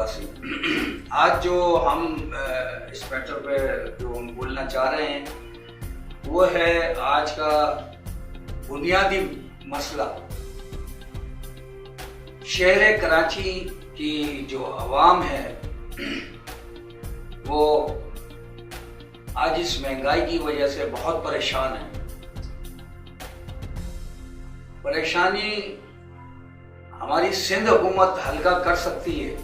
वासी। आज जो हम इस मैटर पे जो हम बोलना चाह रहे हैं वो है आज का बुनियादी मसला। शहर कराची की जो आवाम है वो आज इस महंगाई की वजह से बहुत परेशान है। परेशानी हमारी सिंध हुकूमत हल्का कर सकती है,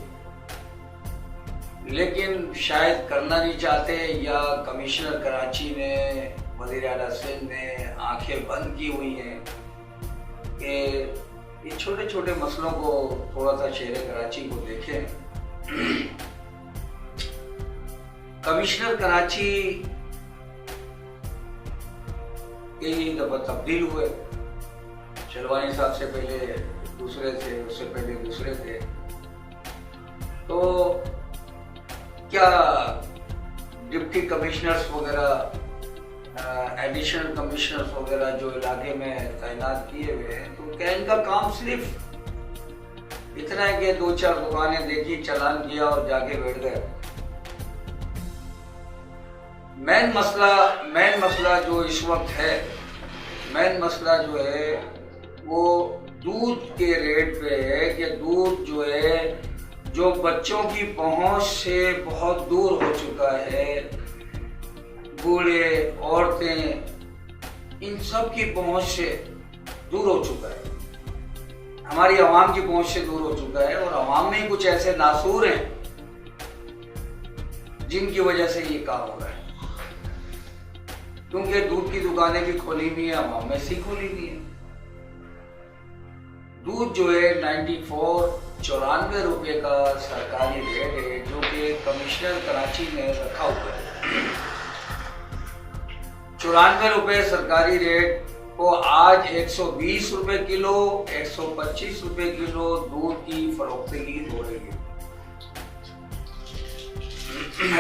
लेकिन शायद करना नहीं चाहते, या कमिश्नर कराची ने, वज़ीर आला सिंध ने आंखें बंद की हुई हैं कि ये छोटे छोटे मसलों को थोड़ा सा शहर कराची को देखें। कमिश्नर कराची कई दफा तब्दील हुए। शलवानी साहब से पहले दूसरे थे, उससे पहले दूसरे थे। तो क्या डिप्टी कमिश्नर्स वगैरह, एडिशनल कमिश्नर्स वगैरह जो इलाके में तैनात किए हुए हैं, तो क्या इनका काम सिर्फ इतना है कि 2-4 दुकानें देखी, चालान किया और जाके बैठ गए? मेन मसला जो इस वक्त है, मेन मसला जो है वो दूध के रेट पे है कि दूध जो है जो बच्चों की पहुंच से बहुत दूर हो चुका है, बूढ़े, औरतें, इन सब की पहुंच से दूर हो चुका है, हमारी आवाम की पहुंच से दूर हो चुका है। और आवाम में कुछ ऐसे नासूर हैं जिनकी वजह से ये काम हो रहा है, क्योंकि दूध की दुकानें भी खोली हुई है, आवाम में सी खोली हुई है। दूध जो है 94 रुपये का सरकारी रेट है, जो कि कमिश्नर कराची ने रखा हुआ है। 94 रुपये सरकारी रेट को आज 120 रुपये किलो, 125 रुपये किलो दूध की फरोख्तगी हो रही है।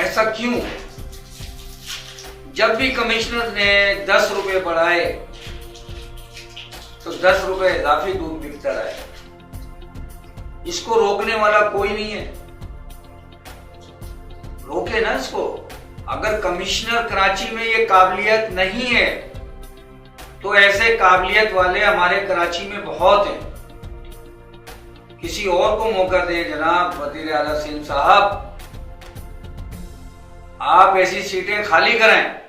ऐसा क्यों? जब भी कमिश्नर ने 10 रुपये बढ़ाए तो 10 रुपये इजाफी दूध बिकता रहा है। इसको रोकने वाला कोई नहीं है, रोके ना इसको। अगर कमिश्नर कराची में ये काबिलियत नहीं है तो ऐसे काबिलियत वाले हमारे कराची में बहुत हैं। किसी और को मौका दें जनाब वज़ीर आला सिंध साहब, आप ऐसी सीटें खाली कराएं।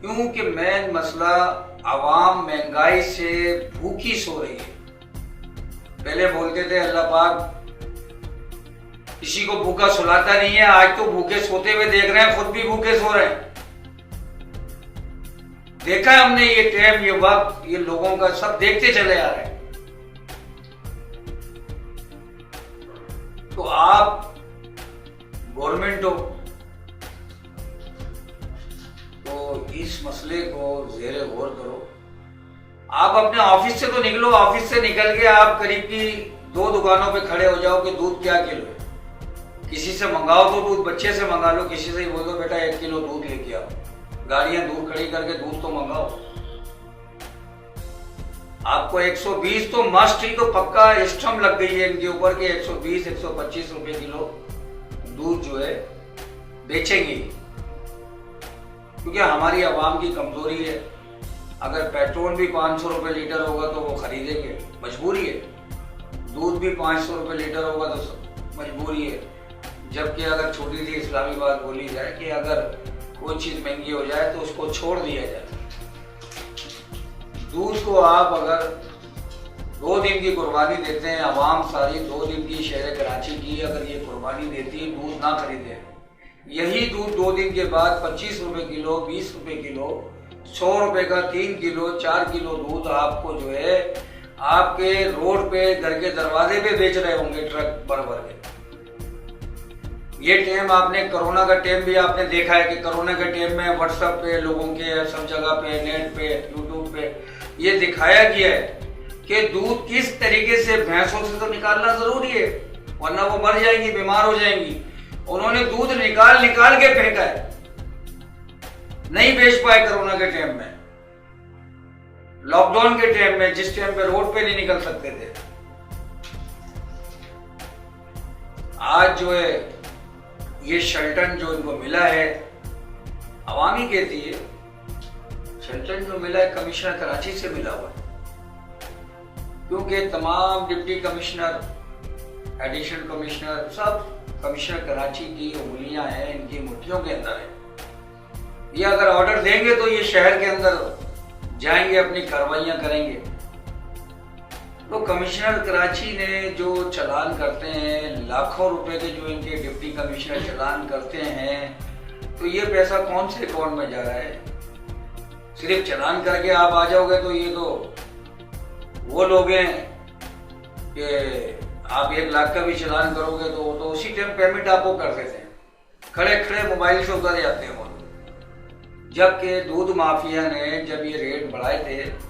क्योंकि मेन मसला आवाम महंगाई से भूखी सो रही है। पहले बोलते थे अल्लाह पाक किसी को भूखा सुलाता नहीं है, आज तो भूखे सोते हुए देख रहे हैं, खुद भी भूखे सो रहे हैं। देखा है हमने ये टाइम, ये वक्त, ये लोगों का सब देखते चले आ रहे हैं। तो आप गवर्नमेंट हो तो इस मसले को ज़ेरे गौर करो। आप अपने ऑफिस से तो निकलो, ऑफिस से निकल के आप करीब की 2 दुकानों पे खड़े हो जाओ कि दूध क्या किलो है। किसी से मंगाओ तो दूध, बच्चे से मंगा लो, किसी से ही बोलो बेटा 1 किलो दूध लेके आओ। गाड़ियां दूर खड़ी करके दूध तो मंगाओ। आपको 120 तो मस्ट ही, तो पक्का स्टम्प लग गई है इनके ऊपर कि 120-125 रुपए किलो दूध जो है बेचेंगे, क्योंकि हमारी आवाम की कमजोरी है। अगर पेट्रोल भी 500 रुपए लीटर होगा तो वो खरीदेंगे, मजबूरी है। दूध भी 500 रुपए लीटर होगा तो मजबूरी है। जबकि अगर छोटी सी इस्लामी बात बोली जाए कि अगर कोई चीज महंगी हो जाए तो उसको छोड़ दिया जाए। दूध को आप अगर 2 दिन की कुर्बानी देते हैं, आवाम सारी 2 दिन की शहर कराची की अगर ये कुर्बानी देती है, दूध ना खरीदे, यही दूध 2 दिन के बाद 25 रुपए किलो, 20 रुपए किलो, 100 रुपए का 3 किलो, 4 किलो दूध आपको जो है आपके रोड पे, घर के दरवाजे पे बेच रहे होंगे ट्रक भर भर के। ये टाइम आपने, कोरोना का टाइम भी आपने देखा है कि कोरोना के टाइम में व्हाट्सएप पे लोगों के सब जगह पे, नेट पे, यूट्यूब पे ये दिखाया गया है कि दूध किस तरीके से भैंसों से तो निकालना जरूरी है, वरना वो मर जाएंगी, बीमार हो जाएंगी। उन्होंने दूध निकाल के फेंका है, नहीं बेच पाए कोरोना के टाइम में, लॉकडाउन के टाइम में, जिस टाइम पे रोड पे नहीं निकल सकते थे। आज जो है ये शेल्टन जो इनको मिला है, अवामी कहती है, शेल्टन जो मिला है कमिश्नर कराची से मिला हुआ है, क्योंकि तमाम डिप्टी कमिश्नर, एडिशनल कमिश्नर, सब कमिश्नर कराची की उंगलियां हैं, इनकी मुट्ठियों के अंदर है। ये अगर ऑर्डर देंगे तो ये शहर के अंदर जाएंगे, अपनी कार्रवाइयां करेंगे। तो कमिश्नर कराची ने जो चालान करते हैं, लाखों रुपए के जो इनके डिप्टी कमिश्नर चालान करते हैं, तो ये पैसा कौन से अकाउंट में जा रहा है? सिर्फ चालान करके आप आ जाओगे तो ये तो वो लोग हैं कि आप 1 लाख का भी चालान करोगे तो उसी टाइम पेमेंट आपको कर देते हैं, खड़े खड़े मोबाइल से उतर जाते हैं वो। जबकि दूध माफिया ने जब ये रेट बढ़ाए थे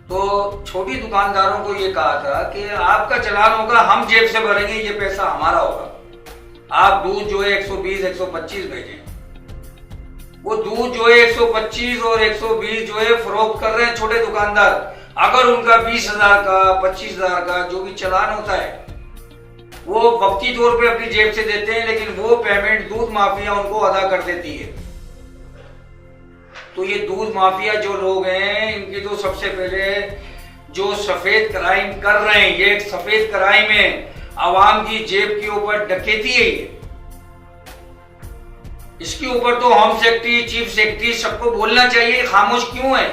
तो छोटी दुकानदारों को ये कहा था कि आपका चालान होगा, हम जेब से भरेंगे, ये पैसा हमारा होगा। आप दूध जो है 120, 125 भेजें। वो दूध जो है 125 और 120 जो है फरोख्त कर रहे हैं छोटे दुकानदार। अगर उनका 20,000 का, 25,000 का जो भी चालान होता है वो वक्ती तौर पे अपनी जेब से देते हैं, लेकिन वो पेमेंट दूध माफिया उनको अदा कर देती है। तो ये दूध माफिया जो लोग हैं, इनकी तो सबसे पहले जो सफेद क्राइम कर रहे हैं, ये एक सफेद क्राइम है, आवाम की जेब के ऊपर डकैती है ये। इसके ऊपर तो होम सेक्रेटरी, चीफ सेक्रेटरी सबको बोलना चाहिए, खामोश क्यों है?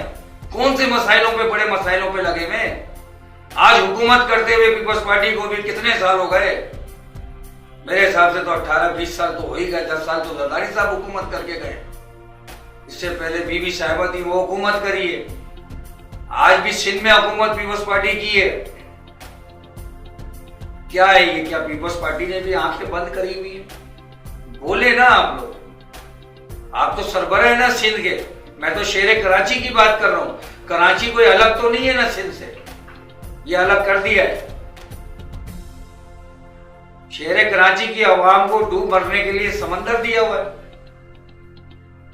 कौन से मसाइलों पे, बड़े मसाइलों पे लगे हुए? आज हुकूमत करते हुए पीपल्स पार्टी को भी कितने साल हो गए? मेरे हिसाब से तो 18-20 साल तो हो ही गए। 10 साल तो जरदारी साहब हुकूमत करके गए, इससे पहले बीबी साहिबा थी, वो हुकूमत करी है। आज भी सिंध में हुकूमत पीपल्स पार्टी की है। क्या है ये? क्या पीपल्स पार्टी ने भी आंखें बंद करी हुई है? बोले ना आप लोग, आप तो सरबराह है ना सिंध के। मैं तो शेर कराची की बात कर रहा हूं। कराची कोई अलग तो नहीं है ना सिंध से, ये अलग कर दिया है। शेर कराची की आवाम को डूब मरने के लिए समंदर दिया हुआ है।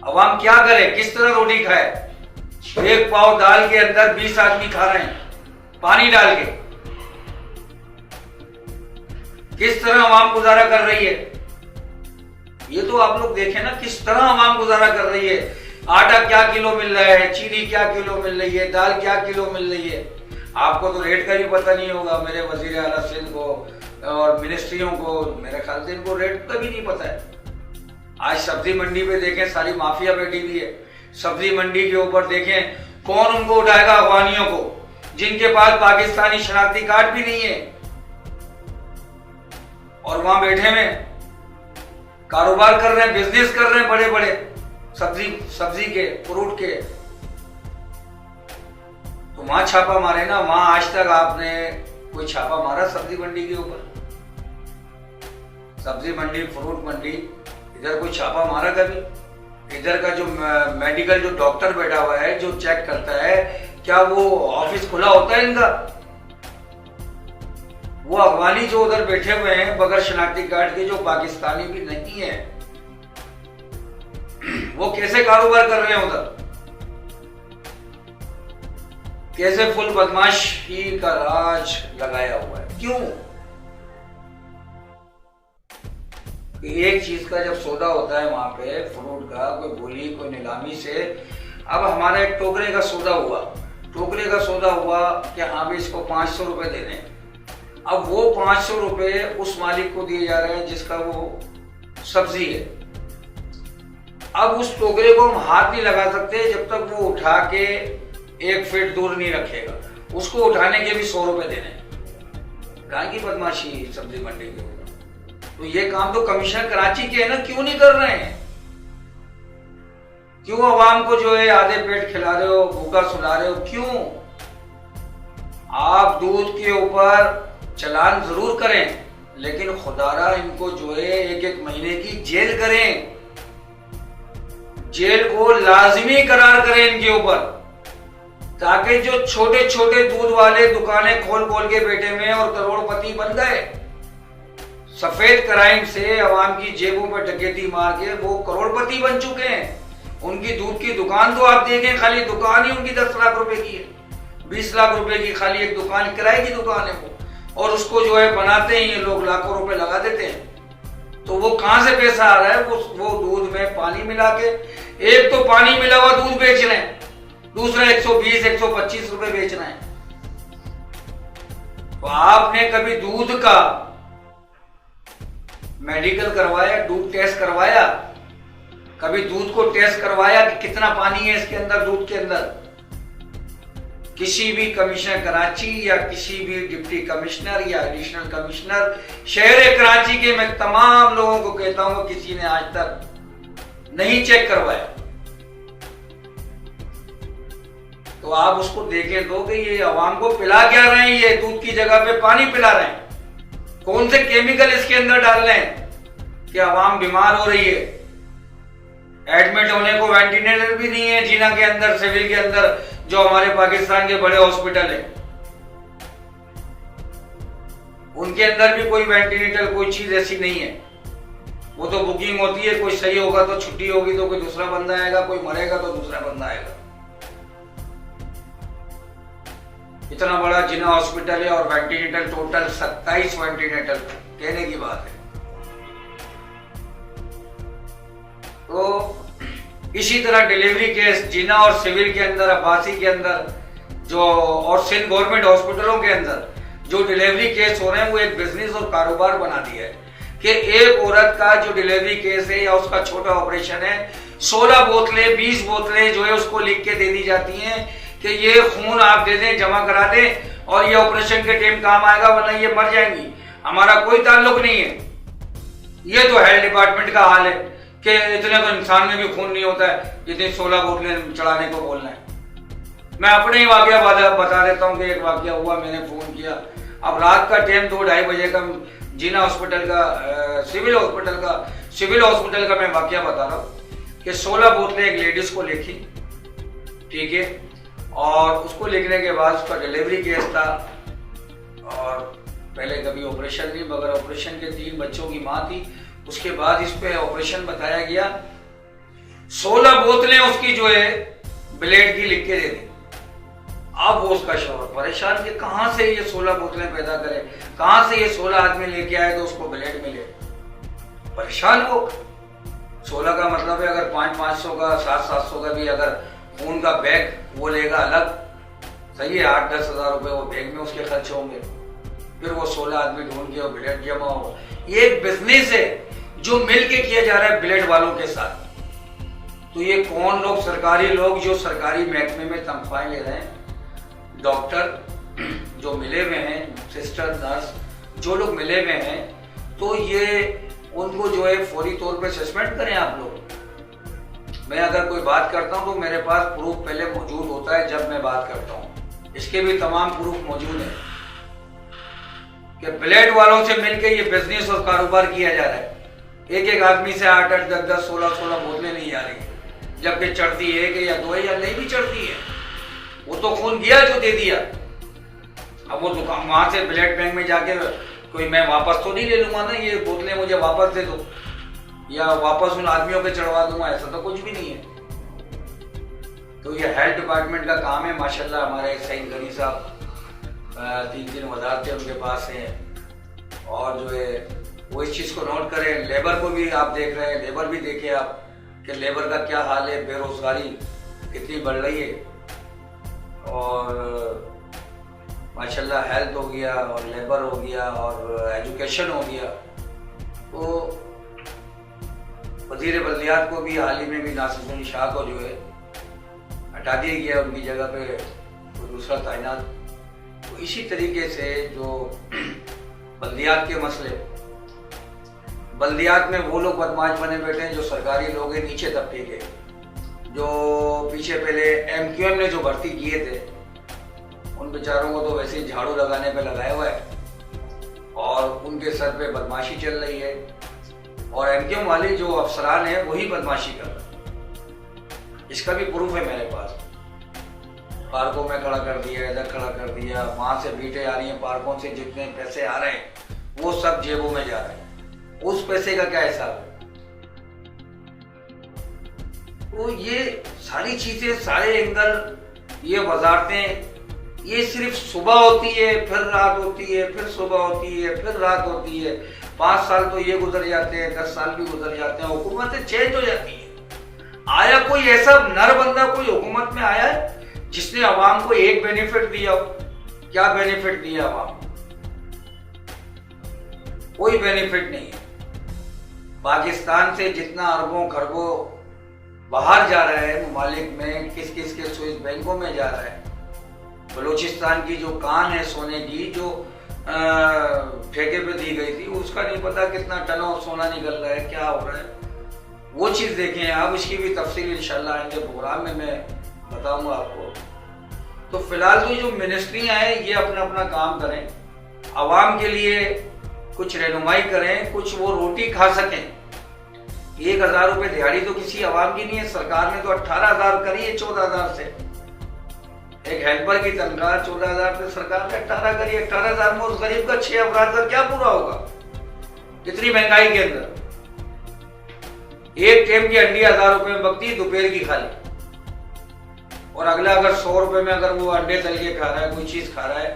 अवाम क्या करे, किस तरह रोटी खाए? 1 पाव दाल के अंदर 20 आदमी खा रहे हैं पानी डाल के। किस तरह अवाम गुजारा कर रही है? ये तो आप लोग देखें ना, किस तरह अवाम गुजारा कर रही है। आटा क्या किलो मिल रहा है, चीनी क्या किलो मिल रही है, दाल क्या किलो मिल रही है। आपको तो रेट का भी पता नहीं होगा। मेरे वजीर आला सिंध को और मिनिस्ट्रियों को, मेरे ख्याल से इनको रेट का भी नहीं पता है। आज सब्जी मंडी पे देखें, सारी माफिया बैठी हुई है। सब्जी मंडी के ऊपर देखें, कौन उनको उठाएगा? अफगानियों को, जिनके पास पाकिस्तानी शनाख्ती कार्ड भी नहीं है और वहां बैठे में कारोबार कर रहे हैं, बिजनेस कर रहे हैं बड़े बड़े सब्जी के, फ्रूट के। तो वहां छापा मारे ना। वहां आज तक आपने कोई छापा मारा सब्जी मंडी के ऊपर? सब्जी मंडी, फ्रूट मंडी, इधर कोई छापा मारा कभी? इधर का जो मेडिकल जो डॉक्टर बैठा हुआ है, जो चेक करता है, क्या वो ऑफिस खुला होता है इनका? वो अफगानी जो उधर बैठे हुए हैं बगैर शनाख्ती कार्ड के, जो पाकिस्तानी भी नहीं है, वो कैसे कारोबार कर रहे हैं उधर? कैसे फुल बदमाशी का राज लगाया हुआ है? क्यों? एक चीज का जब सौदा होता है वहां पे, फ्रूट का, कोई बोली, कोई नीलामी से। अब हमारा एक टोकरे का सौदा हुआ, टोकरे का सौदा हुआ कि हाँ भी इसको 500 रुपए देने। अब वो 500 रुपए उस मालिक को दिए जा रहे हैं जिसका वो सब्जी है। अब उस टोकरे को हम हाथ नहीं लगा सकते जब तक वो उठा के 1 फीट दूर नहीं रखेगा। उसको उठाने के भी 100 रुपए देने। कहाँ की बदमाशी सब्जी मंडी के? तो ये काम तो कमिश्नर कराची के है ना, क्यों नहीं कर रहे हैं? क्यों आवाम को जो है आधे पेट खिला रहे हो, भूखा सुला रहे हो? क्यों? आप दूध के ऊपर चालान जरूर करें, लेकिन खुदारा इनको जो है 1-1 महीने की जेल करें। जेल को लाजमी करार करें इनके ऊपर, ताकि जो छोटे छोटे दूध वाले दुकानें खोल खोल के बैठे में और करोड़पति बन गए, सफेद क्राइम से अवाम की जेबों पर डकैती मार के वो करोड़पति बन चुके हैं। उनकी दूध की दुकान तो आप देखें, खाली दुकान ही उनकी 10 लाख रुपए की है, 20 लाख रुपए की खाली एक दुकान, किराए की दुकान है वो। और उसको जो है बनाते हैं ये लोग, लाखों रुपए लगा देते हैं। तो वो कहां से पैसा आ रहा है? वो दूध में पानी मिला के, एक तो पानी मिला हुआ दूध बेच रहे हैं, दूसरा 120 125 रुपए बेच रहे हैं। तो आपने कभी दूध का मेडिकल करवाया, दूध टेस्ट करवाया? कभी दूध को टेस्ट करवाया कि कितना पानी है इसके अंदर, दूध के अंदर? किसी भी कमिश्नर कराची या किसी भी डिप्टी कमिश्नर या एडिशनल कमिश्नर शहर कराची के, मैं तमाम लोगों को कहता हूं, किसी ने आज तक नहीं चेक करवाया। तो आप उसको देखें तो कि ये आवाम को पिला क्या रहे हैं, ये दूध की जगह पे पानी पिला रहे हैं। कौन से केमिकल इसके अंदर डाल रहे हैं कि आवाम बीमार हो रही है? एडमिट होने को वेंटिलेटर भी नहीं है जीना के अंदर, सिविल के अंदर, जो हमारे पाकिस्तान के बड़े हॉस्पिटल है, उनके अंदर भी कोई वेंटिलेटर, कोई चीज ऐसी नहीं है। वो तो बुकिंग होती है, कोई सही होगा तो छुट्टी होगी तो कोई दूसरा बंदा आएगा, कोई मरेगा तो दूसरा बंदा आएगा। इतना बड़ा जिना हॉस्पिटल है और वेंटिलेटर टोटल 27 वेंटिलेटर, कहने की बात है। तो इसी तरह डिलीवरी केस जिना और सिविल के अंदर, अब्बासी के अंदर जो, और सिंध गवर्नमेंट हॉस्पिटलों के अंदर जो डिलीवरी केस हो रहे हैं, वो एक बिजनेस और कारोबार बना दिया है कि एक औरत का जो डिलीवरी केस है या उसका छोटा ऑपरेशन है, 16 बोतलें 20 बोतलें जो है उसको लिख के दे दी जाती हैं कि ये खून आप दे दें, जमा करा दें और ये ऑपरेशन के टाइम काम आएगा, वरना ये मर जाएंगी, हमारा कोई ताल्लुक नहीं है। ये तो हेल्थ डिपार्टमेंट का हाल है कि इतने तो इंसान में भी खून नहीं होता है जितनी 16 बोतलें चढ़ाने को बोलना है। मैं अपने ही वाकया बता देता हूँ कि एक वाकया हुआ, मैंने फोन किया, अब रात का टाइम 2-2:30 बजे का, जीना हॉस्पिटल का, सिविल हॉस्पिटल का मैं वाकया बता रहा हूँ कि 16 बोतलें एक लेडीज को लिखी, ठीक है, और उसको लिखने के बाद उसका डिलीवरी केस था और पहले कभी ऑपरेशन नहीं, मगर ऑपरेशन के 3 बच्चों की माँ थी, उसके बाद इस पे ऑपरेशन बताया गया। 16 बोतलें उसकी जो है ब्लेड की लिख के दे दी। अब वो उसका शौहर परेशान कि कहां से ये 16 बोतलें पैदा करे, कहां से ये 16 आदमी लेके आए तो उसको ब्लेड मिले। परेशान हो, 16 का मतलब है अगर 500-500 का, 700-700 का भी अगर खून का बैग वो लेगा अलग, सही है, 8-10 हजार रुपए वो बैग में उसके खर्च होंगे, फिर वो 16 आदमी ढूंढ के और ब्लेड जमा होगा। ये एक बिजनेस है जो मिलके किया जा रहा है ब्लेड वालों के साथ। तो ये कौन लोग, सरकारी लोग जो सरकारी महकमे में तनख्वाहें ले रहे हैं, डॉक्टर जो मिले हुए हैं, सिस्टर, नर्स जो लोग मिले हुए हैं, तो ये उनको जो है फौरी तौर पे सस्पेंड करें आप लोग। मैं अगर कोई बात करता हूं तो मेरे पास प्रूफ पहले मौजूद होता है जब मैं बात करता हूं, इसके भी तमाम प्रूफ मौजूद है कि ब्लेड वालों से मिलकर ये बिजनेस और कारोबार किया जा रहा है। एक आदमी से 8-8, 10-10, 16-16 बोतलें नहीं आ रही, जबकि चढ़ती है कि या 2 या नहीं भी चढ़ती है, वो तो खून दिया जो दे दिया। अब वो दुकान वहां से ब्लड बैंक में जाके कोई मैं वापस तो नहीं ले लूंगा ना, ये बोतलें मुझे वापस दे दो या वापस उन आदमियों पे चढ़वा दूंगा, ऐसा तो कुछ भी नहीं है। तो ये हेल्थ डिपार्टमेंट का काम है। माशाल्लाह हमारे सईद गनी साहब 3 वजारतें उनके पास हैं और जो है वो इस चीज़ को नोट करें। लेबर को भी आप देख रहे हैं, लेबर भी देखें आप कि लेबर का क्या हाल है, बेरोजगारी कितनी बढ़ रही है। और माशाल्लाह हेल्थ हो गया और लेबर हो गया और एजुकेशन हो गया। तो वज़ीर बल्दियात को भी हाल ही में भी नासिरुद्दीन शाह को जो है हटा दिया गया, उनकी जगह पे कोई दूसरा तैनात। तो इसी तरीके से जो बल्दियात के मसले, बल्दियात में वो लोग बदमाश बने बैठे हैं जो सरकारी लोग हैं, नीचे तबके के, जो पीछे पहले MQM ने जो भर्ती किए थे उन बेचारों को तो वैसे ही झाड़ू लगाने पे लगाया हुआ है और उनके सर पे बदमाशी चल रही है और MQM वाले जो अफसरान हैं वही बदमाशी कर रहे हैं। इसका भी प्रूफ है मेरे पास। पार्कों में खड़ा कर दिया, इधर खड़ा कर दिया, वहां से बीटें आ रही हैं, पार्कों से जितने पैसे आ रहे हैं वो सब जेबों में जा रहे हैं। उस पैसे का क्या हिसाब है? तो ये सारी चीजें, सारे एंगल, ये वजारतें ये सिर्फ सुबह होती है, फिर रात होती है, फिर सुबह होती है, फिर रात होती है। 5 साल तो ये गुजर जाते हैं, 10 साल भी गुजर जाते हैं, हुकूमतें चेंज हो जाती है। आया कोई ऐसा नर बंदा कोई हुकूमत में आया है जिसने अवाम को एक बेनिफिट दिया हो? क्या बेनिफिट दिया अवाम? कोई बेनिफिट नहीं है। पाकिस्तान से जितना अरबों खरबों बाहर जा रहा है ममालिक में, किस किस के स्विस बैंकों में जा रहा है। बलूचिस्तान की जो कान है सोने की, जो ठेके पे दी गई थी, उसका नहीं पता कितना टनों सोना निकल रहा है, क्या हो रहा है, वो चीज देखें आप। इसकी भी तफसील इंशाल्लाह आएंगे प्रोग्राम में मैं बताऊंगा आपको। तो फिलहाल तो जो मिनिस्ट्रियां हैं ये अपना अपना काम करें, अवाम के लिए कुछ रहनुमाई करें, कुछ वो रोटी खा सकें। 1000 रुपए दिहाड़ी तो किसी अवाम की नहीं है। सरकार ने तो 18,000 करी है 14,000 से। एक हेल्पर की तनख्वाह 14,000 से सरकार ने 18 करी। 18,000 में उस गरीब का 6 अफराद का क्या पूरा होगा इतनी महंगाई के अंदर? एक टाइम की अंडी 1000 रुपए में बकती है, दोपहर की खाली। और अगला अगर 100 रुपए में अगर वो अंडे तल के खा रहा है, कोई चीज खा रहा है,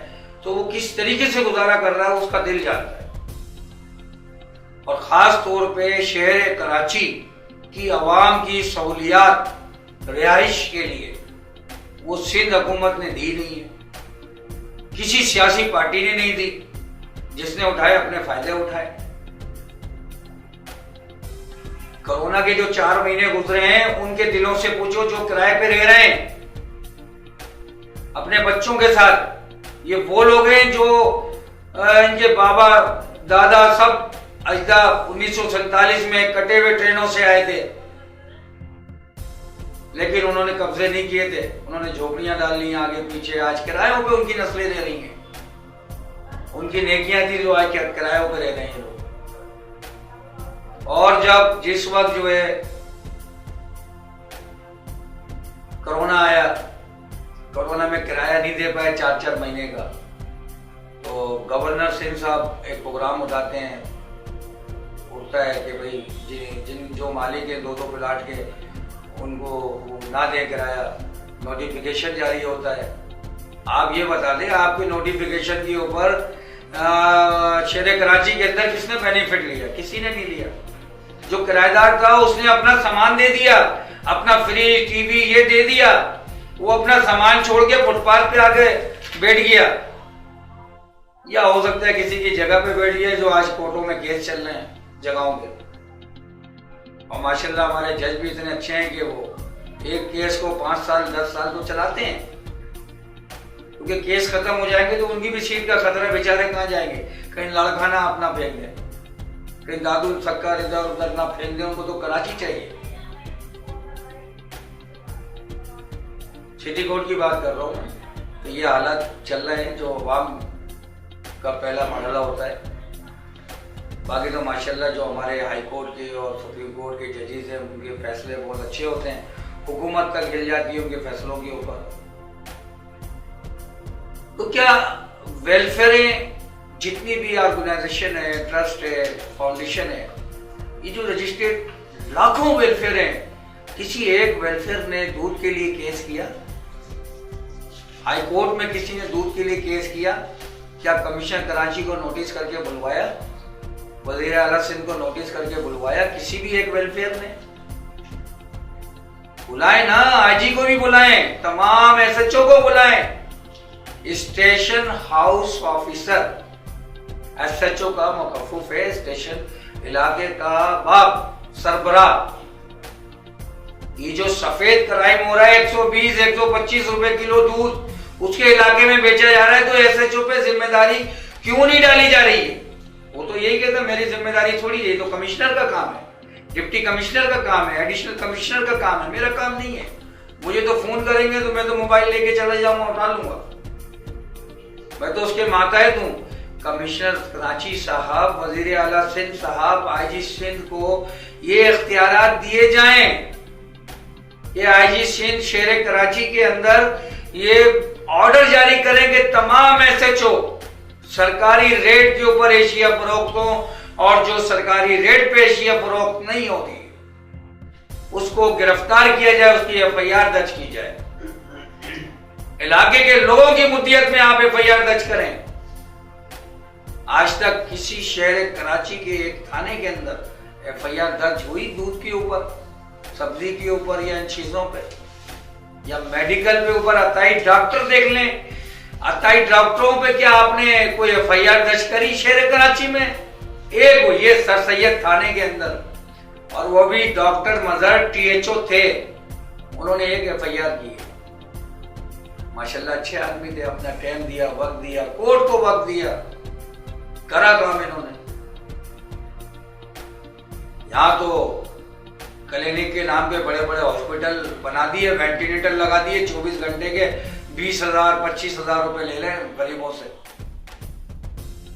तो वो किस तरीके से गुजारा कर रहा है उसका दिल जानता है। और खास तौर पे शहर कराची की अवाम की सहूलियात रिहाइश के लिए वो सिंध हुकूमत ने दी नहीं है, किसी सियासी पार्टी ने नहीं दी। जिसने उठाए अपने फायदे उठाए। कोरोना के जो 4 महीने गुजरे हैं उनके दिलों से पूछो जो किराए पे रह रहे हैं अपने बच्चों के साथ। ये वो लोग हैं जो इनके बाबा दादा सब अजदा 1947 में कटे हुए ट्रेनों से आए थे, लेकिन उन्होंने कब्जे नहीं किए थे। उन्होंने झोपड़ियां डाल ली आगे पीछे। आज किरायों पे उनकी नस्लें रह रही हैं। उनकी नेकियां थी जो आज किरायों पे रह रहे हैं लोग। और जब जिस वक्त जो है कोरोना आया, कोरोना में किराया नहीं दे पाए 4-4 महीने का, तो गवर्नर सिंह साहब एक प्रोग्राम उठाते हैं, उठता है कि भाई जिन जो मालिक है 2-2 प्लाट के, उनको ना दे किराया। नोटिफिकेशन जारी होता है। आप ये बता दें आपके नोटिफिकेशन के ऊपर शहर कराची के अंदर किसने बेनिफिट लिया? किसी ने नहीं लिया। जो किराएदार था उसने अपना सामान दे दिया, अपना फ्रिज टीवी ये दे दिया, वो अपना सामान छोड़ के फुटपाथ पे आके बैठ गया, या हो सकता है किसी की जगह पे बैठ गया जो आज कोर्टों में केस चल रहे हैं जगहों के। और माशाल्लाह हमारे जज भी इतने अच्छे हैं कि वो एक केस को 5 साल 10 साल तो चलाते हैं, क्योंकि केस खत्म हो जाएंगे तो उनकी भी सीट का खतरा, बेचारे कहाँ जाएंगे? कहीं लड़खाना अपना फेंक दें, कहीं दादू सक्कर इधर उधर ना फेंक दें। उनको तो कराची चाहिए। सिटी कोर्ट की बात कर रहा हूँ मैं। तो ये हालात चल रहे हैं जो अवाम का पहला मरहला होता है। बाकी तो माशाल्लाह जो हमारे हाई कोर्ट के और सुप्रीम कोर्ट के जजेस हैं उनके फैसले बहुत अच्छे होते हैं। हुकूमत तक गिर जाती है उनके फैसलों के ऊपर। तो क्या वेलफेयर जितनी भी ऑर्गेनाइजेशन है, ट्रस्ट है, फाउंडेशन है, ये जो रजिस्टर्ड लाखों वेलफेयर है, किसी एक वेलफेयर ने दूध के लिए केस किया? हाई कोर्ट में किसी ने दूध के लिए केस किया? क्या कमिश्नर कराची को नोटिस करके बुलवाया? वजीर आला सिंध को नोटिस करके बुलवाया? किसी भी एक वेलफेयर ने? बुलाए ना, आईजी को भी बुलाएं, तमाम एसएचओ को बुलाएं, स्टेशन हाउस ऑफिसर एसएचओ का मौकूफ है, स्टेशन इलाके का बाप सरबराह। ये जो सफेद क्राइम हो रहा है 120-125 रुपए किलो दूध उसके इलाके में बेचा जा रहा है, तो एसएचओ पे जिम्मेदारी क्यों नहीं डाली जा रही है? वो तो यही कहता मेरी जिम्मेदारी थोड़ी है, तो कमिश्नर का काम है, डिप्टी कमिश्नर का काम है, एडिशनल कमिश्नर का काम है, मेरा काम नहीं है। मुझे तो फोन करेंगे तो मैं तो मोबाइल लेके चला जाऊंगा, उठा लूंगा। मैं तो उसके मातहत हूँ। कमिश्नर कराची साहब, वजीर आला सिंध साहब, आईजी सिंध को ये इख्तियारात दिए जाएं। ये आईजी सिंध शहर कराची के अंदर ये ऑर्डर जारी करेंगे तमाम एसएचओ सरकारी रेट के ऊपर एशिया फरोख्त हो, और जो सरकारी रेट पे एशिया फरोख्त नहीं होगी उसको गिरफ्तार किया जाए, उसकी एफआईआर दर्ज की जाए। इलाके के लोगों की मुद्दियत में आप FIR दर्ज करें। आज तक किसी शहर कराची के एक थाने के अंदर FIR दर्ज हुई दूध के ऊपर, सब्जी के ऊपर या इन चीजों पे, या मेडिकल पे ऊपर? अताई डॉक्टर देख लें, अताई डॉक्टरों पे क्या आपने कोई FIR दर्ज करी शहर कराची में? एक वो ये सर सैयद थाने के अंदर, और वो भी डॉक्टर मजहर THO थे, उन्होंने एक FIR की। माशाल्लाह अच्छे आदमी थे, अपना टाइम दिया, वक्त दिया, कोर्ट को वक्त दिया, करा काम इन्होंने। यहां तो क्लिनिक के नाम पे बड़े बड़े हॉस्पिटल बना दिए, वेंटिलेटर लगा दिए, 24 घंटे के 20,000 25,000 रुपए ले लें गरीबों से।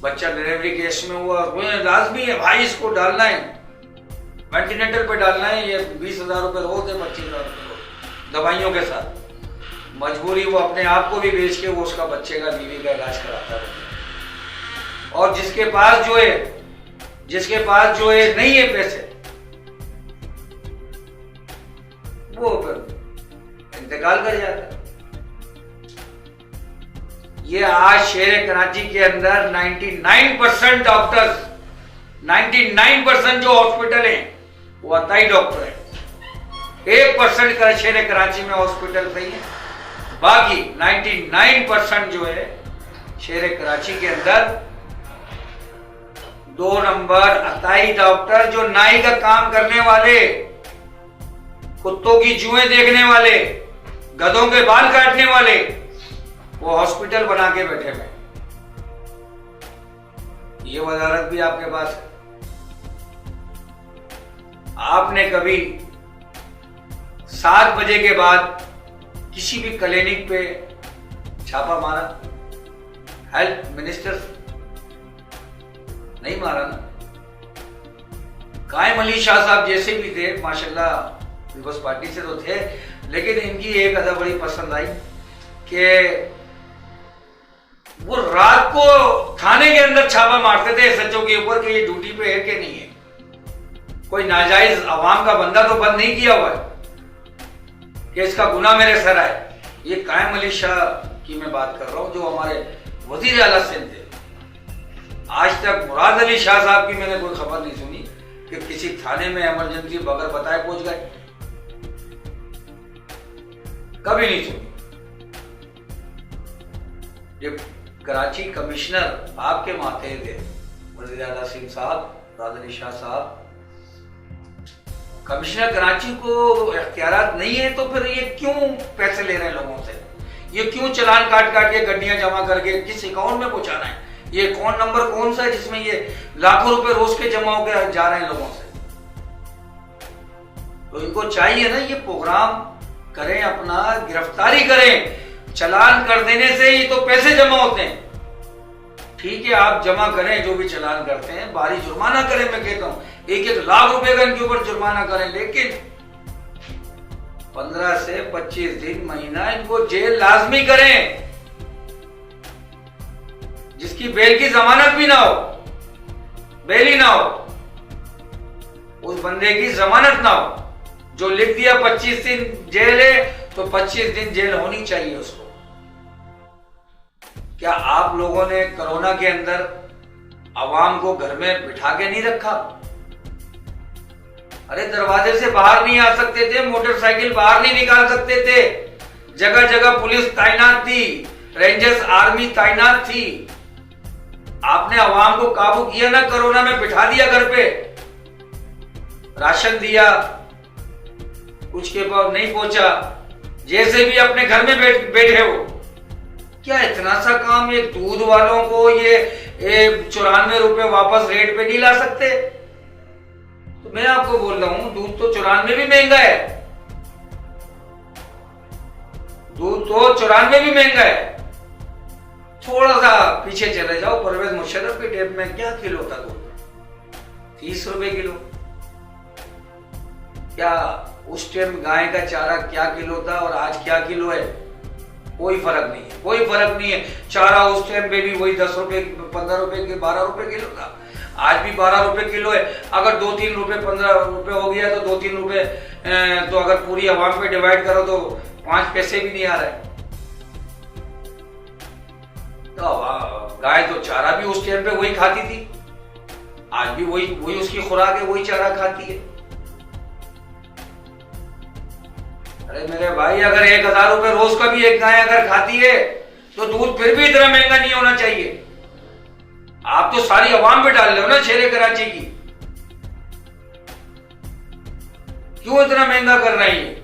बच्चा डिलीवरी केस में हुआ, लाजमी है भाई इसको डालना है, वेंटिलेटर पे डालना है, ये 20,000 रुपए रोज है, 25,000 रुपए दवाइयों के साथ। मजबूरी वो अपने आप को भी बेच के वो उसका बच्चे का, बीवी का इलाज कराता है। और जिसके पास जो है नहीं है पैसे, वो फिर इंतकाल कर जाता है। ये आज शहर कराची के अंदर 99% डॉक्टर्स, 99% जो हॉस्पिटल हैं वो अताई डॉक्टर है। 1% का शहर कराची में हॉस्पिटल सही है, बाकी 99% जो है शहर कराची के अंदर 2 नंबर अताई डॉक्टर, जो नाई का काम करने वाले, कुत्तों की जुएं देखने वाले, गधों के बाल काटने वाले, वो हॉस्पिटल बना के बैठे हुए। ये वजारत भी आपके पास है। आपने कभी 7 बजे के बाद किसी भी क्लिनिक पे छापा मारा? हेल्थ मिनिस्टर नहीं मारा ना। कायम अली शाह साहब जैसे भी थे, माशाल्लाह पीपल्स पार्टी से तो थे, लेकिन इनकी एक अदा बड़ी पसंद आई कि वो रात को थाने के अंदर छापा मारते थे SHO के ऊपर कि ये ड्यूटी पे है कि नहीं है। कोई नाजायज अवाम का बंदा तो बंद नहीं किया हुआ है कि इसका गुनाह मेरे सर आए। ये कायम अली शाह की मैं बात कर रहा हूं, जो हमारे वजीर आला सिंध थे। आज तक मुराद अली शाह साहब की मैंने कोई खबर नहीं सुनी कि किसी थाने में इमरजेंसी बगैर बताए पहुंच गए, कभी नहीं सुनी। ये कराची कमिश्नर आपके माथे थे, वजीर आला सिंह साहब, मुराद अली शाह साहब। कमिश्नर कराची को इख्तियारात नहीं है तो फिर ये क्यों पैसे ले रहे हैं लोगों से? ये क्यों चलान काट काट के गड्डियां जमा करके किस अकाउंट में पहुंचाना है? ये अकाउंट नंबर कौन सा है जिसमें ये लाखों रुपए रोज के जमा होकर जा रहे हैं लोगों से? तो इनको चाहिए ना ये प्रोग्राम करें, अपना गिरफ्तारी करें। चलान कर देने से ही तो पैसे जमा होते हैं। ठीक है, आप जमा करें जो भी चलान करते हैं, भारी जुर्माना करें। मैं कहता हूं 1-1 लाख रुपए का इनके ऊपर जुर्माना करें, लेकिन 15 से 25 दिन, महीना इनको जेल लाजमी करें। जिसकी बेल की जमानत भी ना हो, बेल ही ना हो, उस बंदे की जमानत ना हो, जो लिख दिया 25 दिन जेल है तो 25 दिन जेल होनी चाहिए उसको। क्या आप लोगों ने कोरोना के अंदर अवाम को घर में बिठा के नहीं रखा? अरे दरवाजे से बाहर नहीं आ सकते थे, मोटरसाइकिल बाहर नहीं निकाल सकते थे, जगह जगह पुलिस तैनात थी, रेंजर्स आर्मी तैनात थी। आपने अवाम को काबू किया ना, कोरोना में बिठा दिया घर पे, राशन दिया, कुछ के पास नहीं पहुंचा, जैसे भी अपने घर में बैठे हो। क्या इतना सा काम ये दूध वालों को ये 94 रुपए वापस रेट पे नहीं ला सकते? तो मैं आपको बोल रहा हूं, दूध तो 94 भी महंगा है, दूध तो 94 भी महंगा है। थोड़ा सा पीछे चले जाओ, परवेज मुशर्रफ के टाइम में क्या किलो था दूध? 30 रुपए किलो। क्या उस टाइम गाय का चारा क्या किलो था और आज क्या किलो है? कोई फर्क नहीं है, कोई फर्क नहीं है। चारा उस टाइम पे भी वही 10 रुपए, 15 रुपए के 12 रुपए किलो था, आज भी 12 रुपए किलो है। अगर 2-3 रुपए 15 रुपए हो गया तो 2-3 रुपए, तो अगर पूरी आवाम पे डिवाइड करो तो 5 पैसे भी नहीं आ रहे। तो गाय तो चारा भी उस टाइम पे वही खाती थी, आज भी वही उसकी खुराक है, वही चारा खाती है। अरे मेरे भाई, अगर 1000 रुपए रोज का भी एक गाय अगर खाती है तो दूध फिर भी इतना महंगा नहीं होना चाहिए। आप तो सारी अवाम पे डाल रहे हो ना शेरे कराची की, क्यों इतना महंगा कर रही है?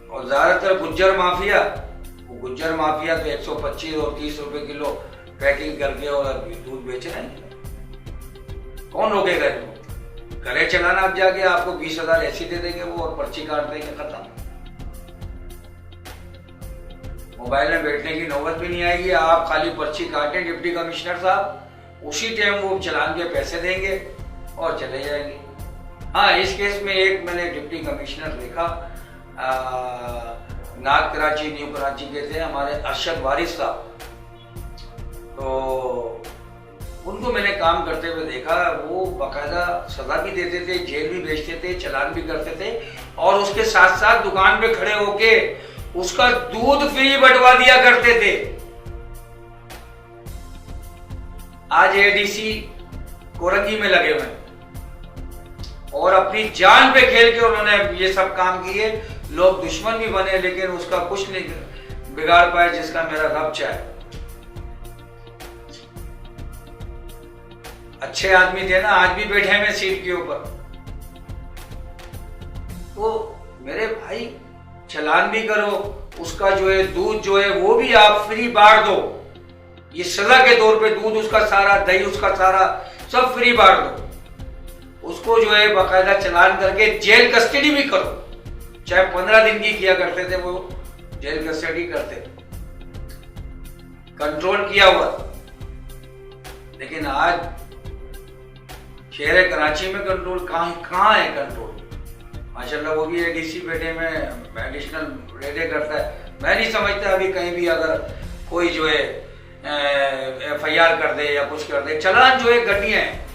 और ज्यादातर गुज्जर माफिया, वो गुज्जर माफिया तो 125 और 30 रुपए किलो पैकिंग करके और दूध बेच रहे हैं। कौन रोकेगा इनको? करे चलाना, अब जाके आपको 20,000 ऐसी दे देंगे वो और पर्ची काट देंगे, खत्म। मोबाइल में बैठने की नौबत भी नहीं आएगी, आप खाली पर्ची काटें डिप्टी कमिश्नर साहब, उसी टाइम वो चलान के पैसे देंगे और चले जाएंगे। हाँ, इस केस में एक मैंने डिप्टी कमिश्नर देखा, नॉर्थ कराची न्यू कराची के थे हमारे अरशद वारिस साहब, तो उनको मैंने काम करते हुए देखा। वो बाकायदा सजा भी देते थे, जेल भी भेजते थे, चलान भी करते थे और उसके साथ साथ दुकान पे खड़े होके उसका दूध फ्री बंटवा दिया करते थे। आज एडीसी कोरंगी में लगे हुए और अपनी जान पे खेल के उन्होंने ये सब काम किए। लोग दुश्मन भी बने लेकिन उसका कुछ नहीं बिगाड़ पाए जिसका मेरा रब चाहे। अच्छे आदमी थे ना, आज भी बैठे हैं सीट के ऊपर। तो मेरे भाई, चलान भी करो, उसका जो है दूध जो है वो भी आप फ्री बांट दो। ये सजा के तौर पे दूध उसका सारा, दही उसका सारा सब फ्री बांट दो। उसको जो है बाकायदा चलान करके जेल कस्टडी भी करो, चाहे 15 दिन की किया करते थे वो, जेल कस्टडी करते, कंट्रोल किया हुआ। लेकिन आज शहर कराची में कंट्रोल कहाँ है कंट्रोल? माशाल्लाह वो भी एडीसी बेटे में एडिशनल रेडे करता है। मैं नहीं समझता अभी कहीं भी अगर कोई जो है FIR कर दे या कुछ कर दे, चलान जो है घटिया है।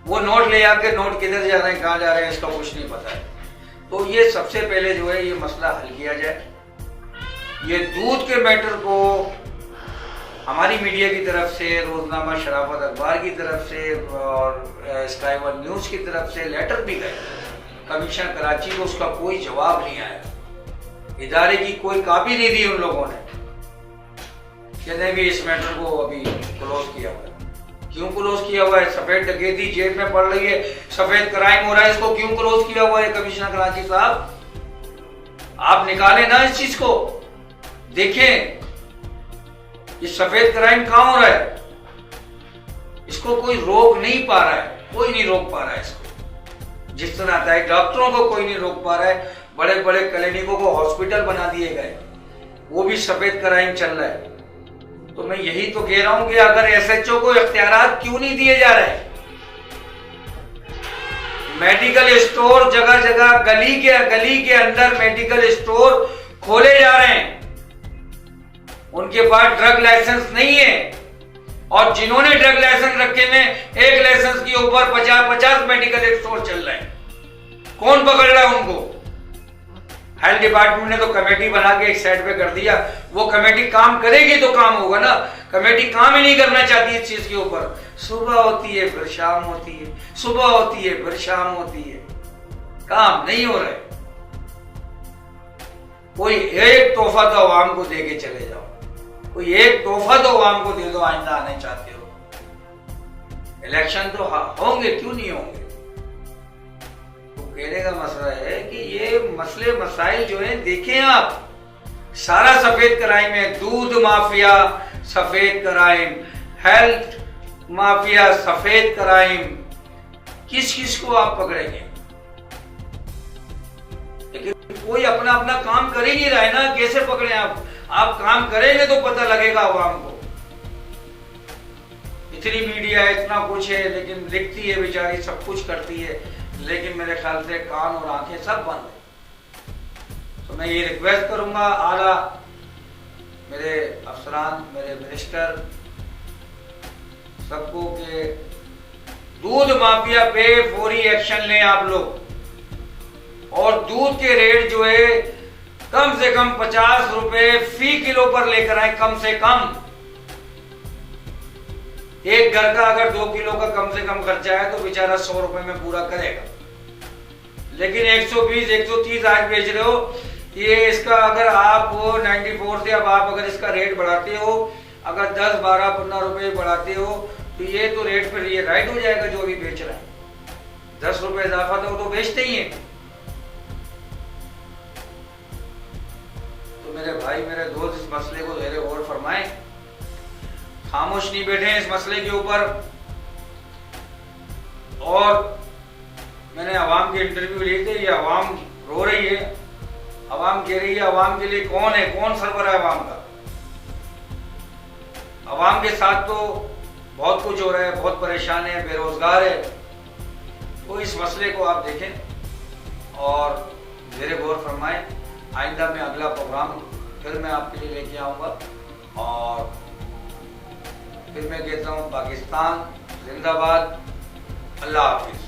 वो नोट ले आके, नोट किधर जा रहे हैं कहाँ जा रहे हैं इसका कुछ नहीं पता है। तो ये सबसे पहले जो है ये मसला हल किया जाए। ये दूध के मैटर को हमारी मीडिया की तरफ से, रोजनामा शराफत अखबार की तरफ से और स्काई वन न्यूज की तरफ से लेटर भी गए कमिश्नर कराची को, उसका कोई जवाब नहीं आया। इदारे की कोई कापी नहीं दी उन लोगों ने। कहते भी इस मैटर को अभी क्लोज किया हुआ है। क्यों क्लोज किया हुआ है? सफेद डकैती जेल में पड़ रही है, सफेद क्राइम हो रहा है, इसको क्यों क्लोज किया हुआ है कमिश्नर कराची साहब? आप निकाले ना इस चीज को, देखें ये सफेद क्राइम कहां हो रहा है। इसको कोई रोक नहीं पा रहा है, कोई नहीं रोक पा रहा है इसको। जिस तरह आता है डॉक्टरों को कोई नहीं रोक पा रहा है, बड़े बड़े क्लिनिकों को हॉस्पिटल बना दिए गए, वो भी सफेद क्राइम चल रहा है। तो मैं यही तो कह रहा हूं कि अगर SHO को इख्तियारात क्यों नहीं दिए जा रहे? मेडिकल स्टोर जगह जगह, गली के अंदर मेडिकल स्टोर खोले जा रहे हैं, उनके पास ड्रग लाइसेंस नहीं है। और जिन्होंने ड्रग लाइसेंस रखे में एक लाइसेंस के ऊपर 50 मेडिकल स्टोर चल रहे हैं। कौन पकड़ रहा है उनको? हेल्थ डिपार्टमेंट ने तो कमेटी बना के एक साइड पे कर दिया। वो कमेटी काम करेगी तो काम होगा ना। कमेटी काम ही नहीं करना चाहती इस चीज के ऊपर। सुबह होती है फिर शाम होती है, सुबह होती है फिर शाम होती है, काम नहीं हो रहा है। कोई एक तोहफा तो आवाम को दे के चले जाओ, कोई एक तोहफा तो आवाम को दे दो। आइंदा आने चाहते हो, इलेक्शन तो होंगे, क्यों नहीं होंगे। तो कहने का मसला है कि ये मसले मसाइल जो है देखें आप, सारा सफेद क्राइम है। दूध माफिया सफेद क्राइम, हेल्थ माफिया सफेद क्राइम, किस किस को आप पकड़ेंगे? लेकिन कोई अपना अपना काम कर ही नहीं रहा है ना, कैसे पकड़े आप? आप काम करेंगे तो पता लगेगा आवाम को। इतनी मीडिया है, इतना कुछ है, लेकिन लिखती है बेचारी, सब कुछ करती है, लेकिन मेरे ख्याल से कान और आंखें सब बंद है। तो मैं ये रिक्वेस्ट करूंगा आला मेरे अफसरान, मेरे मिनिस्टर सबको कि दूध माफिया पे फौरी एक्शन लें आप लोग। और दूध के रेट जो है कम से कम 50 रुपए फी किलो पर लेकर आए, कम से कम। एक घर का अगर 2 किलो का कम से कम खर्चा है तो बेचारा 100 रुपए में पूरा करेगा। लेकिन 120 130 आज बेच रहे हो, ये इसका अगर आप 94 से अब आप अगर इसका रेट बढ़ाते हो, अगर 10 12 15 रुपए बढ़ाते हो तो ये तो रेट पर ये राइट हो जाएगा जो अभी बेच रहा है। 10 रुपए इजाफा तो बेचते ही है। तो मेरे भाई मेरे दोस्त इस मसले को ज़रा गौर फरमाएं, खामोश नहीं बैठे इस मसले के ऊपर। और मैंने अवाम के इंटरव्यू लिए थे, ये अवाम रो रही है, अवाम कह रही है अवाम के लिए कौन है, कौन सरबराह है अवाम का। अवाम के साथ तो बहुत कुछ हो रहा है, बहुत परेशान है, बेरोजगार है। तो इस मसले को आप देखें और ज़रा गौर फरमाएं। आइंदा में अगला प्रोग्राम फिर मैं आपके लिए लेके आऊँगा। और फिर मैं कहता हूँ पाकिस्तान जिंदाबाद, अल्लाह हाफिज।